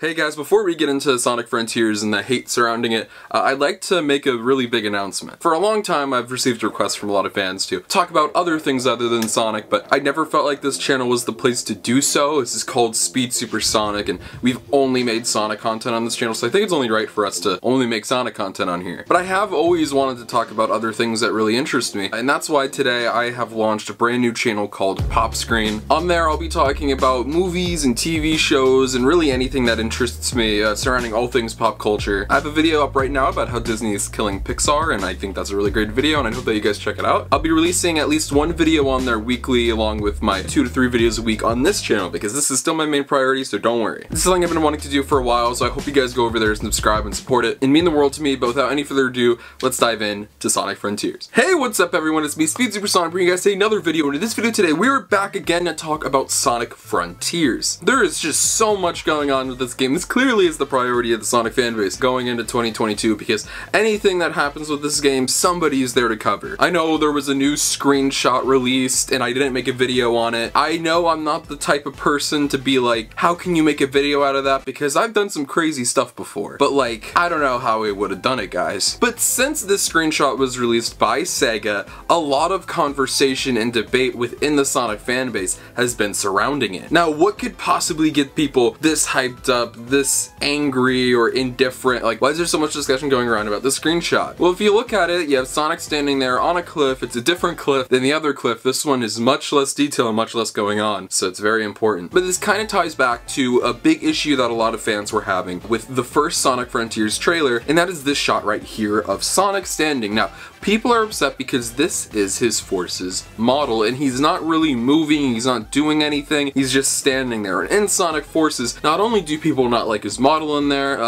Hey guys, before we get into Sonic Frontiers and the hate surrounding it, I'd like to make a really big announcement. For a long time, I've received requests from a lot of fans to talk about other things other than Sonic, but I never felt like this channel was the place to do so. This is called SpeedSuperSonic, and we've only made Sonic content on this channel, so I think it's only right for us to only make Sonic content on here. But I have always wanted to talk about other things that really interest me, and that's why today I have launched a brand new channel called Pop Screen. On there, I'll be talking about movies and TV shows and really anything that interests me surrounding all things pop culture. I have a video up right now about how Disney is killing Pixar, and I think that's a really great video, and I hope that you guys check it out. I'll be releasing at least one video on there weekly, along with my 2 to 3 videos a week on this channel, because this is still my main priority, so don't worry. This is something I've been wanting to do for a while, so I hope you guys go over there and subscribe and support it. It'd mean the world to me, but without any further ado, let's dive in to Sonic Frontiers. Hey, what's up everyone? It's me, SpeedSuperSonic, bringing you guys another video, and in this video today, we're back again to talk about Sonic Frontiers. There is just so much going on with this game. This clearly is the priority of the Sonic fanbase going into 2022, because anything that happens with this game, somebody is there to cover. I know there was a new screenshot released and I didn't make a video on it. I know I'm not the type of person to be like, how can you make a video out of that? Because I've done some crazy stuff before. But like, I don't know how we would have done it, guys. But since this screenshot was released by Sega, a lot of conversation and debate within the Sonic fanbase has been surrounding it. Now, what could possibly get people this hyped up, this angry or indifferent? Like, why is there so much discussion going around about this screenshot? Well, if you look at it, you have Sonic standing there on a cliff. It's a different cliff than the other cliff. This one is much less detail and much less going on, so it's very important. But this kind of ties back to a big issue that a lot of fans were having with the first Sonic Frontiers trailer, and that is this shot right here of Sonic standing. Now, people are upset because this is his Forces model, and he's not really moving, he's not doing anything, he's just standing there. And in Sonic Forces, not only do people not like his model in there,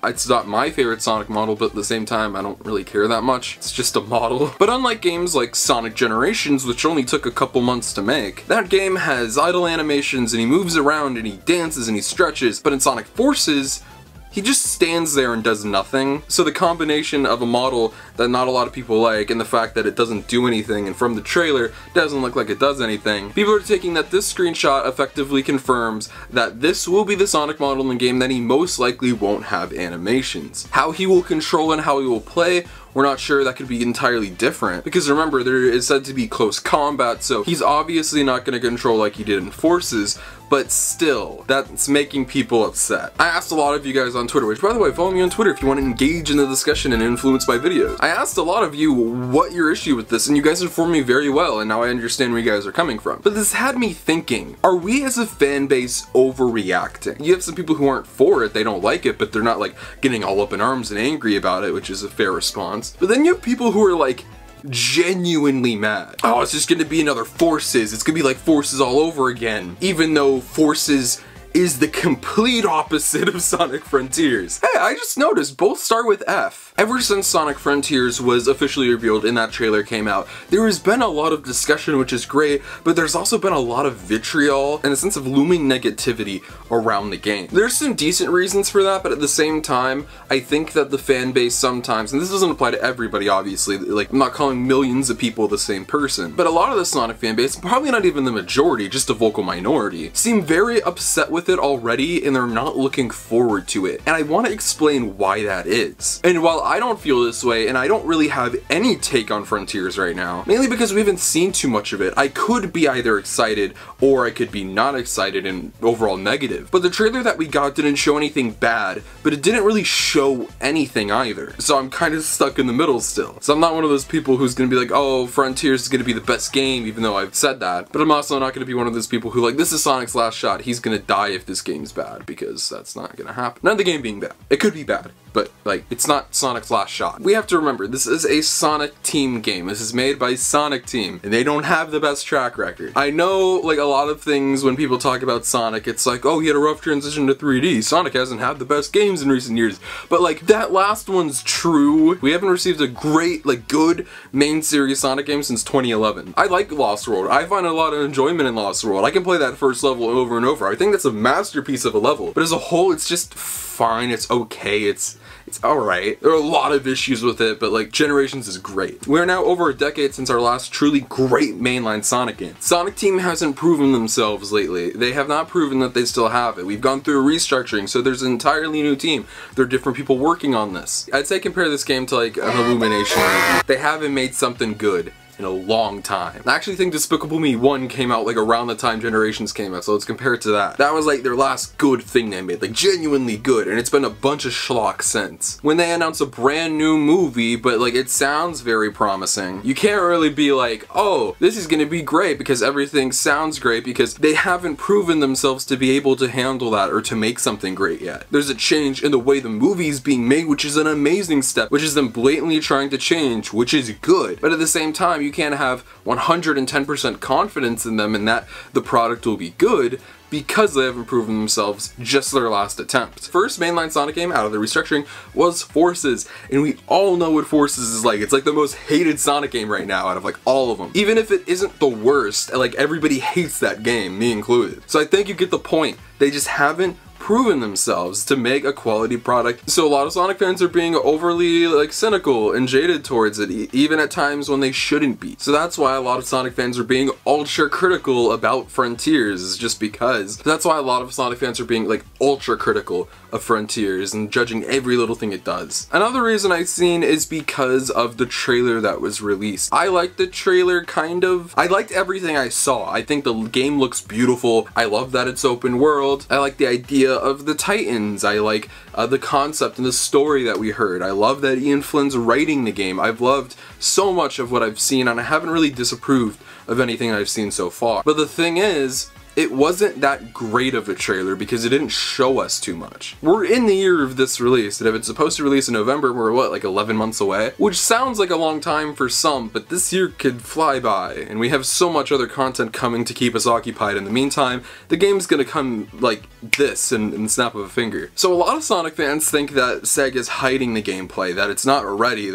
it's not my favorite Sonic model, but at the same time, I don't really care that much. It's just a model. But unlike games like Sonic Generations, which only took a couple months to make, that game has idle animations and he moves around and he dances and he stretches. But in Sonic Forces, he just stands there and does nothing. So the combination of a model that not a lot of people like and the fact that it doesn't do anything, and from the trailer doesn't look like it does anything, people are taking that this screenshot effectively confirms that this will be the Sonic model in the game, that he most likely won't have animations. How he will control and how he will play, we're not sure. That could be entirely different, because remember, there is said to be close combat, so he's obviously not going to control like he did in Forces, but still, that's making people upset. I asked a lot of you guys on Twitter, which by the way, follow me on Twitter if you want to engage in the discussion and influence my videos. I asked a lot of you what your issue with this, and you guys informed me very well, and now I understand where you guys are coming from. But this had me thinking, are we as a fan base overreacting? You have some people who aren't for it, they don't like it, but they're not like getting all up in arms and angry about it, which is a fair response. But then you have people who are like, genuinely mad. Oh, it's just gonna be another Forces. It's gonna be like Forces all over again. Even though Forces is the complete opposite of Sonic Frontiers. Hey, I just noticed both start with F. Ever since Sonic Frontiers was officially revealed and that trailer came out, there has been a lot of discussion, which is great, but there's also been a lot of vitriol and a sense of looming negativity around the game. There's some decent reasons for that, but at the same time, I think that the fan base sometimes, and this doesn't apply to everybody obviously, like I'm not calling millions of people the same person, but a lot of the Sonic fan base, probably not even the majority, just a vocal minority, seem very upset with it already, and they're not looking forward to it. And I want to explain why that is. And while I don't feel this way, and I don't really have any take on Frontiers right now, mainly because we haven't seen too much of it, I could be either excited or I could be not excited and overall negative. But the trailer that we got didn't show anything bad, but it didn't really show anything either. So I'm kind of stuck in the middle still. So I'm not one of those people who's gonna be like, oh, Frontiers is gonna be the best game, even though I've said that. But I'm also not gonna be one of those people who like, this is Sonic's last shot, he's gonna die if this game's bad, because that's not gonna happen. Not the game being bad. It could be bad, but like, it's not Sonic's last shot. We have to remember, this is a Sonic Team game. This is made by Sonic Team, and they don't have the best track record. I know, like, a lot of things when people talk about Sonic, it's like, oh, he had a rough transition to 3D. Sonic hasn't had the best games in recent years. But like, that last one's true. We haven't received a great, like, good main series Sonic game since 2011. I like Lost World. I find a lot of enjoyment in Lost World. I can play that first level over and over. I think that's a masterpiece of a level. But as a whole, it's just fine. It's okay. It's alright. There are a lot of issues with it, but like Generations is great. We're now over a decade since our last truly great mainline Sonic game. Sonic Team hasn't proven themselves lately. They have not proven that they still have it. We've gone through a restructuring, so there's an entirely new team. There are different people working on this. I'd say compare this game to like an Illumination movie. They haven't made something good in a long time. I actually think Despicable Me 1 came out like around the time Generations came out, so let's compare it to that. That was like their last good thing they made, like genuinely good, and it's been a bunch of schlock since. When they announce a brand new movie, but like it sounds very promising, you can't really be like, oh, this is gonna be great because everything sounds great, because they haven't proven themselves to be able to handle that or to make something great yet. There's a change in the way the movie is being made, which is an amazing step, which is them blatantly trying to change, which is good. But at the same time, you can't have 110% confidence in them and that the product will be good, because they haven't proven themselves just their last attempt. First mainline Sonic game out of the restructuring was Forces, and we all know what Forces is like. It's like the most hated Sonic game right now out of like all of them. Even if it isn't the worst, like everybody hates that game, me included. So I think you get the point. They just haven't proven themselves to make a quality product. So a lot of Sonic fans are being overly like cynical and jaded towards it, even at times when they shouldn't be. So that's why a lot of Sonic fans are being ultra critical about Frontiers, just because. That's why a lot of Sonic fans are being like ultra critical of Frontiers and judging every little thing it does. Another reason I've seen is because of the trailer that was released. I liked the trailer kind of. I liked everything I saw. I think the game looks beautiful. I love that it's open world. I like the idea of the Titans. I like the concept and the story that we heard. I love that Ian Flynn's writing the game. I've loved so much of what I've seen, and I haven't really disapproved of anything I've seen so far. But the thing is, it wasn't that great of a trailer because it didn't show us too much. We're in the year of this release, and if it's supposed to release in November, we're what, like 11 months away? Which sounds like a long time for some, but this year could fly by, and we have so much other content coming to keep us occupied in the meantime. The game's gonna come like this in the snap of a finger. So a lot of Sonic fans think that Sega's hiding the gameplay, that it's not ready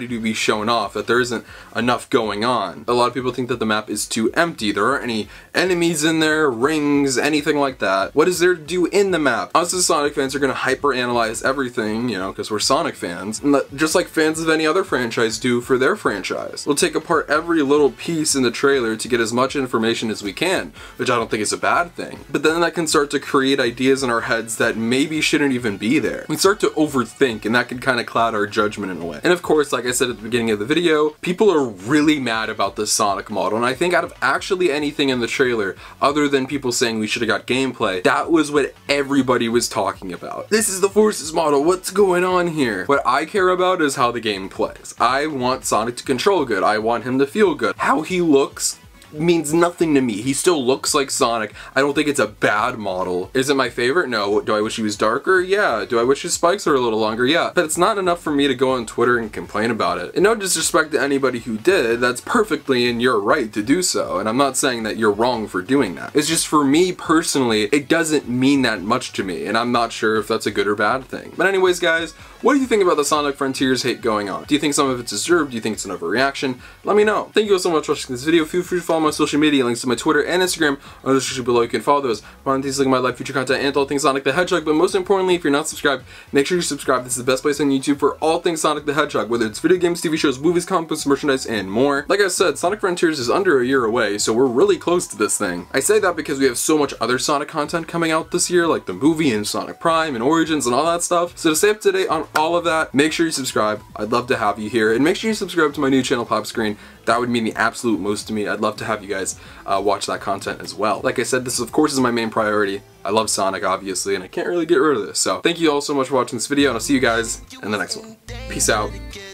to be shown off, that there isn't enough going on. A lot of people think that the map is too empty. There aren't any enemies in there, rings, anything like that. What is there to do in the map? Us as Sonic fans are gonna hyper-analyze everything, you know, because we're Sonic fans, and just like fans of any other franchise do for their franchise. We'll take apart every little piece in the trailer to get as much information as we can, which I don't think is a bad thing. But then that can start to create ideas in our heads that maybe shouldn't even be there. We start to overthink, and that can kind of cloud our judgment in a way. And of course, like I said at the beginning of the video, people are really mad about the Sonic model, and I think out of actually anything in the trailer, other than people saying we should have got gameplay, that was what everybody was talking about. This is the Forces model, what's going on here? What I care about is how the game plays. I want Sonic to control good, I want him to feel good. How he looks means nothing to me. He still looks like Sonic. I don't think it's a bad model. Is it my favorite? No. Do I wish he was darker? Yeah. Do I wish his spikes were a little longer? Yeah. But it's not enough for me to go on Twitter and complain about it. And no disrespect to anybody who did, that's perfectly in your right to do so, and I'm not saying that you're wrong for doing that. It's just for me personally, it doesn't mean that much to me, and I'm not sure if that's a good or bad thing. But anyways guys, what do you think about the Sonic Frontiers hate going on? Do you think some of it's deserved? Do you think it's an overreaction? Let me know. Thank you all so much for watching this video. Feel free to follow my social media, links to my Twitter and Instagram are in the description below. You can follow those. Want to look at my live future content and all things Sonic the Hedgehog, but most importantly, if you're not subscribed, make sure you subscribe. This is the best place on YouTube for all things Sonic the Hedgehog, whether it's video games, TV shows, movies, comic books, merchandise, and more. Like I said, Sonic Frontiers is under a year away, so we're really close to this thing. I say that because we have so much other Sonic content coming out this year, like the movie and Sonic Prime and Origins and all that stuff. So to stay up to date on all of that, make sure you subscribe. I'd love to have you here, and make sure you subscribe to my new channel, Pop Screen. That would mean the absolute most to me. I'd love to have you guys watch that content as well. Like I said, this of course is my main priority. I love Sonic, obviously, and I can't really get rid of this. So thank you all so much for watching this video, and I'll see you guys in the next one. Peace out.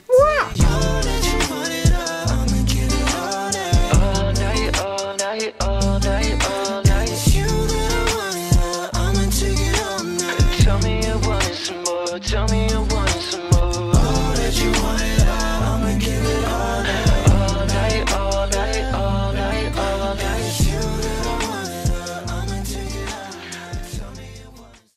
Wow.